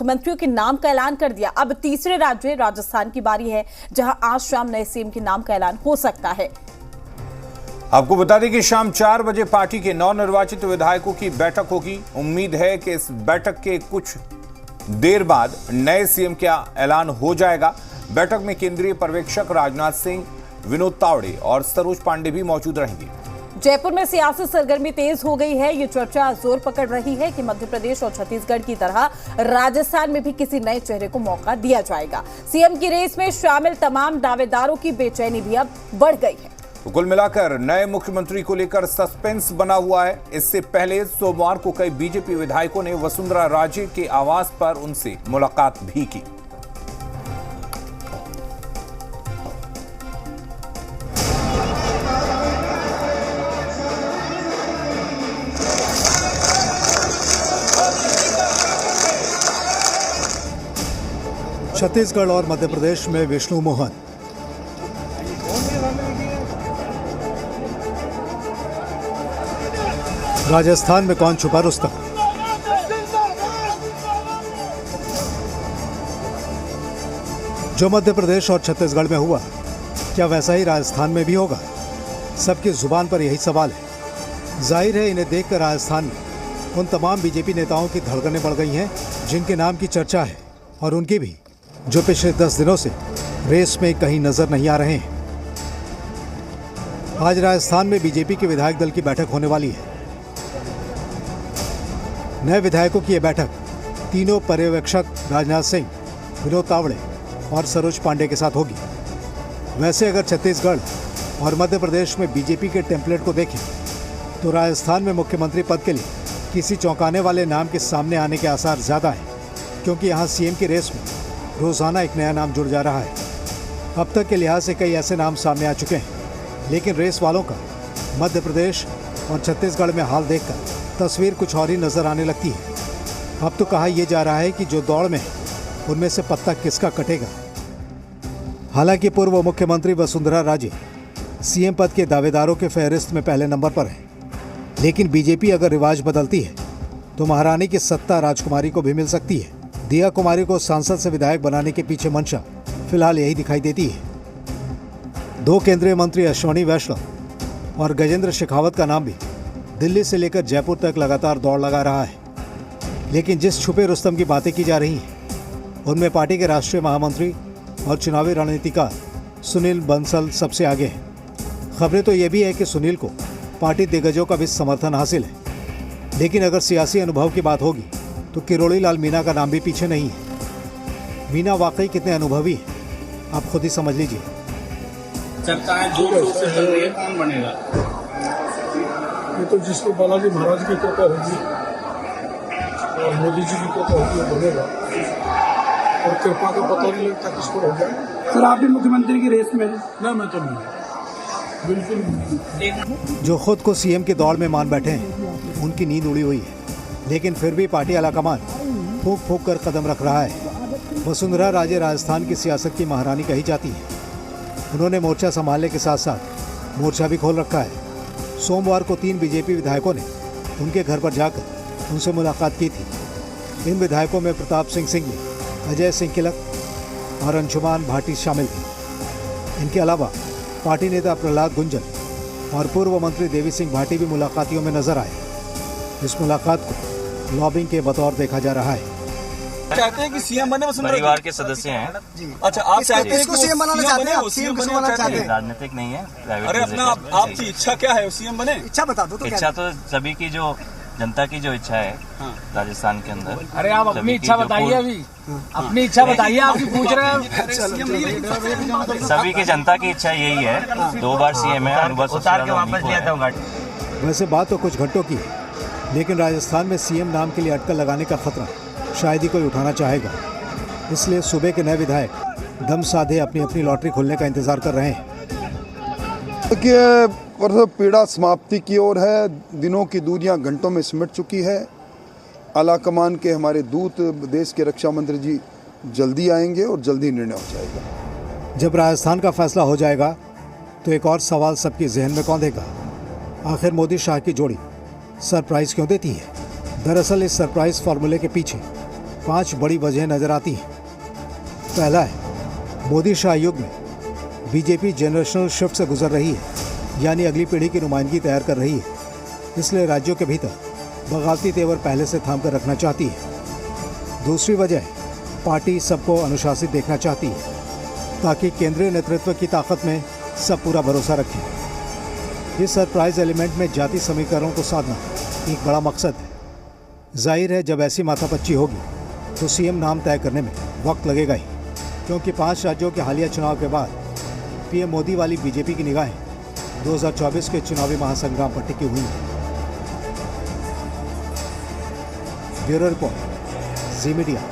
मुख्यमंत्रियों के नाम का ऐलान कर दिया। अब तीसरे राज्य राजस्थान की बारी है, जहां आज शाम नए सीएम के नाम का ऐलान हो सकता है। आपको बता दें कि शाम 4 बजे पार्टी के नवनिर्वाचित विधायकों की बैठक होगी। उम्मीद है कि इस बैठक के कुछ देर बाद नए सीएम का ऐलान हो जाएगा। बैठक में केंद्रीय पर्यवेक्षक राजनाथ सिंह, विनोद तावड़े और सरोज पांडे भी मौजूद रहेंगे। जयपुर में सियासी सरगर्मी तेज हो गई है। ये चर्चा जोर पकड़ रही है कि मध्य प्रदेश और छत्तीसगढ़ की तरह राजस्थान में भी किसी नए चेहरे को मौका दिया जाएगा। सीएम की रेस में शामिल तमाम दावेदारों की बेचैनी भी अब बढ़ गई है। तो कुल मिलाकर नए मुख्यमंत्री को लेकर सस्पेंस बना हुआ है। इससे पहले सोमवार को कई बीजेपी विधायकों ने वसुंधरा राजे के आवास पर उनसे मुलाकात भी की। छत्तीसगढ़ और मध्य प्रदेश में विष्णु मोहन, राजस्थान में कौन छुपा रुस्तम, जो मध्य प्रदेश और छत्तीसगढ़ में हुआ क्या वैसा ही राजस्थान में भी होगा? सबकी जुबान पर यही सवाल है। जाहिर है इन्हें देखकर राजस्थान में उन तमाम बीजेपी नेताओं की धड़कनें बढ़ गई हैं जिनके नाम की चर्चा है, और उनकी भी जो पिछले 10 दिनों से रेस में कहीं नजर नहीं आ रहे हैं। आज राजस्थान में बीजेपी के विधायक दल की बैठक होने वाली है। नए विधायकों की यह बैठक तीनों पर्यवेक्षक राजनाथ सिंह, विनोद तावड़े और सरोज पांडे के साथ होगी। वैसे अगर छत्तीसगढ़ और मध्य प्रदेश में बीजेपी के टेम्पलेट को देखें तो राजस्थान में मुख्यमंत्री पद के लिए किसी चौंकाने वाले नाम के सामने आने के आसार ज़्यादा हैं, क्योंकि यहाँ सीएम की रेस में रोज़ाना एक नया नाम जुड़ जा रहा है। अब तक के लिहाज से कई ऐसे नाम सामने आ चुके हैं, लेकिन रेस वालों का मध्य प्रदेश और छत्तीसगढ़ में हाल देखकर तस्वीर कुछ और ही नजर आने लगती है। अब तो कहा यह जा रहा है कि जो दौड़ में है उनमें से पत्ता किसका कटेगा। हालांकि पूर्व मुख्यमंत्री वसुंधरा राजे सीएम पद के दावेदारों के फहरिस्त में पहले नंबर पर है, लेकिन बीजेपी अगर रिवाज बदलती है तो महारानी की सत्ता राजकुमारी को भी मिल सकती है। दिया कुमारी को सांसद से विधायक बनाने के पीछे मंशा फिलहाल यही दिखाई देती है। 2 केंद्रीय मंत्री अश्विनी वैष्णव और गजेंद्र शेखावत का नाम भी दिल्ली से लेकर जयपुर तक लगातार दौड़ लगा रहा है, लेकिन जिस छुपे रुस्तम की बातें की जा रही हैं उनमें पार्टी के राष्ट्रीय महामंत्री और चुनावी रणनीतिकार सुनील बंसल सबसे आगे हैं। खबरें तो ये भी है कि सुनील को पार्टी दिग्गजों का भी समर्थन हासिल है, लेकिन अगर सियासी अनुभव की बात होगी तो किरोड़ी लाल मीणा का नाम भी पीछे नहीं है। मीणा वाकई कितने अनुभवी हैं आप खुद ही समझ लीजिए। सरकार जोर शोर से चल रही है, कौन बनेगा? ये तो जिसको बालाजी महाराज की कृपा होगी और मोदी जी की कृपा होगी वो बनेगा, और कृपा का पता नहीं लगता किसको हो जाए। सर आप भी मुख्यमंत्री की रेस में? ना मैं तो नहीं, बिल्कुल। जो खुद को सीएम की दौड़ में मान बैठे हैं उनकी नींद उड़ी हुई है, लेकिन फिर भी पार्टी आलाकमान फूंक फूंक कर कदम रख रहा है। वसुंधरा राजे राजस्थान की सियासत की महारानी कही जाती है। उन्होंने मोर्चा संभालने के साथ साथ मोर्चा भी खोल रखा है। सोमवार को 3 बीजेपी विधायकों ने उनके घर पर जाकर उनसे मुलाकात की थी। इन विधायकों में प्रताप सिंह सिंघवी, अजय सिंह किलक और अंशुमान भाटी शामिल थे। इनके अलावा पार्टी नेता प्रहलाद गुंजन और पूर्व मंत्री देवी सिंह भाटी भी मुलाकातियों में नजर आए। इस मुलाकात को लॉबिंग के बतौर देखा जा रहा है। चाहते हैं कि सीएम बने वसुंधरा परिवार के सदस्य हैं। अच्छा, आप चाहते हैं किसको सीएम बनाना चाहते हैं? सीएम किसको बनाना चाहते हैं? राजनीतिक नहीं है, प्राइवेट। अरे अपना आपकी इच्छा क्या है, सीएम बने? इच्छा बता दो तो। इच्छा तो सभी की, जो जनता की जो इच्छा है राजस्थान के अंदर। अरे आप अपनी इच्छा बताइए, अभी अपनी इच्छा बताइए, आप पूछ रहे हैं। सभी की जनता की इच्छा यही है। 2 बार सीएम है, अनुभव उतार के वापस लिया था। वैसे बात तो कुछ घंटों की है, लेकिन राजस्थान में सीएम नाम के लिए अटकल लगाने का खतरा शायद ही कोई उठाना चाहेगा। इसलिए सूबे के नए विधायक दम साधे अपनी अपनी लॉटरी खुलने का इंतजार कर रहे हैं। देखिए, पीड़ा समाप्ति की ओर है। दिनों की दूरियां घंटों में सिमट चुकी है। आलाकमान के हमारे दूत, देश के रक्षा मंत्री जी जल्दी आएंगे और जल्दी निर्णय हो जाएगा। जब राजस्थान का फैसला हो जाएगा तो एक और सवाल सबके जहन में कौन देगा, आखिर मोदी शाह की जोड़ी सरप्राइज क्यों देती है? दरअसल इस सरप्राइज फार्मूले के पीछे 5 बड़ी वजह नजर आती हैं। पहला है, मोदी शाह युग में बीजेपी जनरेशनल शिफ्ट से गुजर रही है, यानी अगली पीढ़ी की नुमाइंदगी तैयार कर रही है। इसलिए राज्यों के भीतर बगावती तेवर पहले से थाम कर रखना चाहती है। दूसरी वजह, पार्टी सबको अनुशासित देखना चाहती है ताकि केंद्रीय नेतृत्व की ताकत में सब पूरा भरोसा रखें। इस सरप्राइज एलिमेंट में जाति समीकरणों को साधना एक बड़ा मकसद है। जाहिर है, जब ऐसी माथापच्ची होगी तो सीएम नाम तय करने में वक्त लगेगा ही, क्योंकि 5 राज्यों के हालिया चुनाव के बाद पीएम मोदी वाली बीजेपी की निगाहें 2024 के चुनावी महासंग्राम पर टिकी हुई हैं। ब्यूरो रिपोर्ट, जी मीडिया।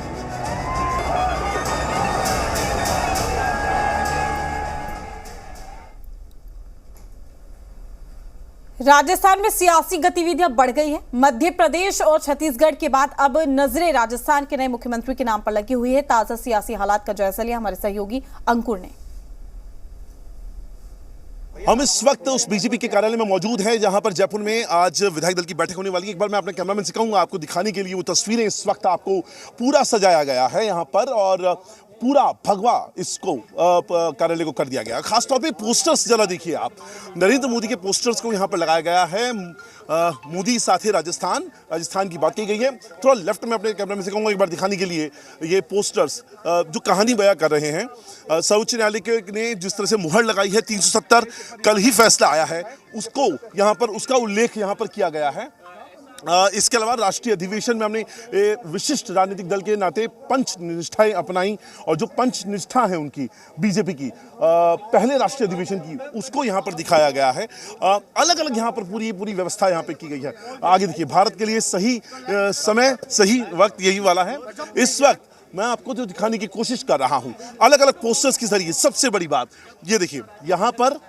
राजस्थान में सियासी गतिविधियां बढ़ गई है। मध्य प्रदेश और छत्तीसगढ़ के बाद अब नजरें राजस्थान के नए मुख्यमंत्री के नाम पर लगी हुई है। ताजा सियासी हालात का जायजा लिया हमारे सहयोगी अंकुर ने। हम इस वक्त उस बीजेपी के कार्यालय में मौजूद हैं जहां पर जयपुर में आज विधायक दल की बैठक होने वाली है। एक बार मैं अपने कैमरामैन से कहूंगा आपको दिखाने के लिए वो तस्वीरें। इस वक्त आपको पूरा सजाया गया है यहां पर और पूरा भगवा इसको कार्यालय को कर दिया गया। खासतौर पे पोस्टर्स जरा देखिए आप, नरेंद्र मोदी के पोस्टर्स को यहाँ पर लगाया गया है। मोदी साथे राजस्थान की बात की गई है। थोड़ा लेफ्ट में अपने कैमरे में से कहूँगा एक बार दिखाने के लिए ये पोस्टर्स जो कहानी बयां कर रहे हैं। सर्वोच्च न्यायालय ने जिस तरह से मुहर लगाई है 370 कल ही फैसला आया है, उसको यहाँ पर उसका उल्लेख यहाँ पर किया गया है। इसके अलावा राष्ट्रीय अधिवेशन में हमने विशिष्ट राजनीतिक दल के नाते पंच निष्ठाएं अपनाई और जो पंच निष्ठा है उनकी बीजेपी की पहले राष्ट्रीय अधिवेशन की, उसको यहाँ पर दिखाया गया है। अलग अलग यहाँ पर पूरी व्यवस्था यहाँ पे की गई है। आगे देखिए, भारत के लिए सही समय सही वक्त यही वाला है। इस वक्त मैं आपको जो दिखाने की कोशिश कर रहा हूँ अलग अलग पोस्टर्स के जरिए, सबसे बड़ी बात ये देखिए, यहाँ पर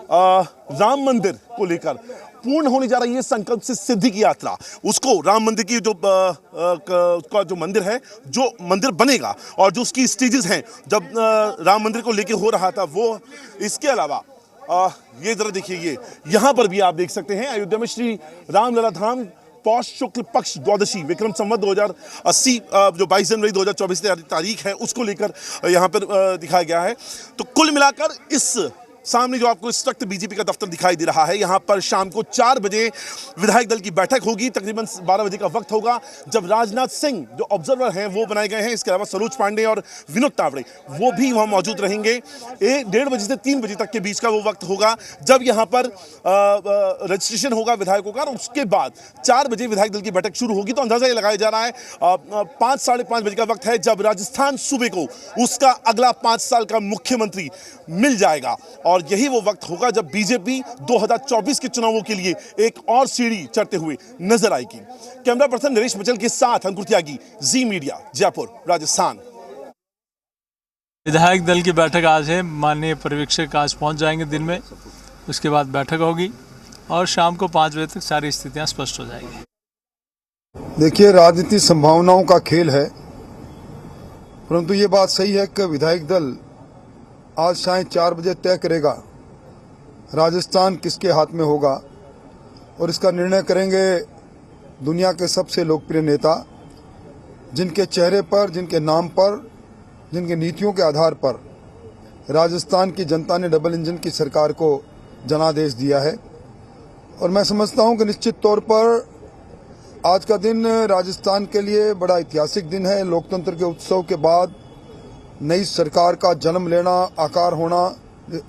राम मंदिर को लेकर पूर्ण होने जा रही है संकल्प से सिद्धि की यात्रा। उसको राम मंदिर की जो मंदिर है, जो मंदिर बनेगा और जो उसकी स्टेजेस हैं, जब राम मंदिर को लेके हो रहा था वो। इसके अलावा ये जरा देखिए, ये यहाँ पर भी आप देख सकते हैं अयोध्या में श्री रामलला धाम पौष शुक्ल पक्ष द्वादशी विक्रम संवत 2080 जो 22 जनवरी 2024 तारीख है, उसको लेकर यहाँ पर दिखाया गया है। तो कुल मिलाकर इस सामने जो आपको इस वक्त बीजेपी का दफ्तर दिखाई दे रहा है, यहाँ पर शाम को 4 बजे विधायक दल की बैठक होगी। तकरीबन 12 बजे का वक्त होगा जब राजनाथ सिंह जो ऑब्जर्वर हैं वो बनाए गए हैं। इसके अलावा सरोज पांडे और विनोद तावड़े वो भी वहाँ मौजूद रहेंगे। 1:30 बजे से 3 बजे तक के बीच का वो वक्त होगा जब यहाँ पर रजिस्ट्रेशन होगा विधायकों का। उसके बाद 4 बजे विधायक दल की बैठक शुरू होगी। तो अंदाजा ये लगाया जा रहा है 5 साढ़े 5 बजे का वक्त है जब राजस्थान सूबे को उसका अगला 5 साल का मुख्यमंत्री मिल जाएगा। और यही वो वक्त होगा जब बीजेपी 2024 के चुनावों के लिए एक और सीढ़ी चढ़ते हुए नजर आएगी। कैमरा पर्सन नरेश मचल के साथ अंकुर त्यागी, जी मीडिया, जयपुर, राजस्थान। विधायक दल की बैठक आज है। माननीय पर्यवेक्षक आज पहुंच जाएंगे दिन में, उसके बाद बैठक होगी और शाम को 5 बजे तक सारी स्थितियां स्पष्ट हो जाएगी। देखिए, राजनीति संभावनाओं का खेल है, परंतु ये बात सही है कि विधायक दल आज शाम 4 बजे तय करेगा राजस्थान किसके हाथ में होगा और इसका निर्णय करेंगे दुनिया के सबसे लोकप्रिय नेता, जिनके चेहरे पर, जिनके नाम पर, जिनके नीतियों के आधार पर राजस्थान की जनता ने डबल इंजन की सरकार को जनादेश दिया है। और मैं समझता हूं कि निश्चित तौर पर आज का दिन राजस्थान के लिए बड़ा ऐतिहासिक दिन है। लोकतंत्र के उत्सव के बाद नई सरकार का जन्म लेना, आकार होना,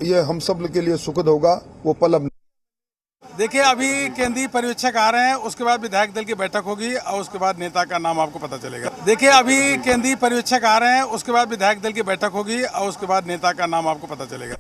ये हम सब के लिए सुखद होगा। वो पल अब देखिए, अभी केंद्रीय पर्यवेक्षक आ रहे हैं, उसके बाद विधायक दल की बैठक होगी और उसके बाद नेता का नाम आपको पता चलेगा। देखिए, अभी केंद्रीय पर्यवेक्षक आ रहे हैं, उसके बाद विधायक दल की बैठक होगी और उसके बाद नेता का नाम आपको पता चलेगा।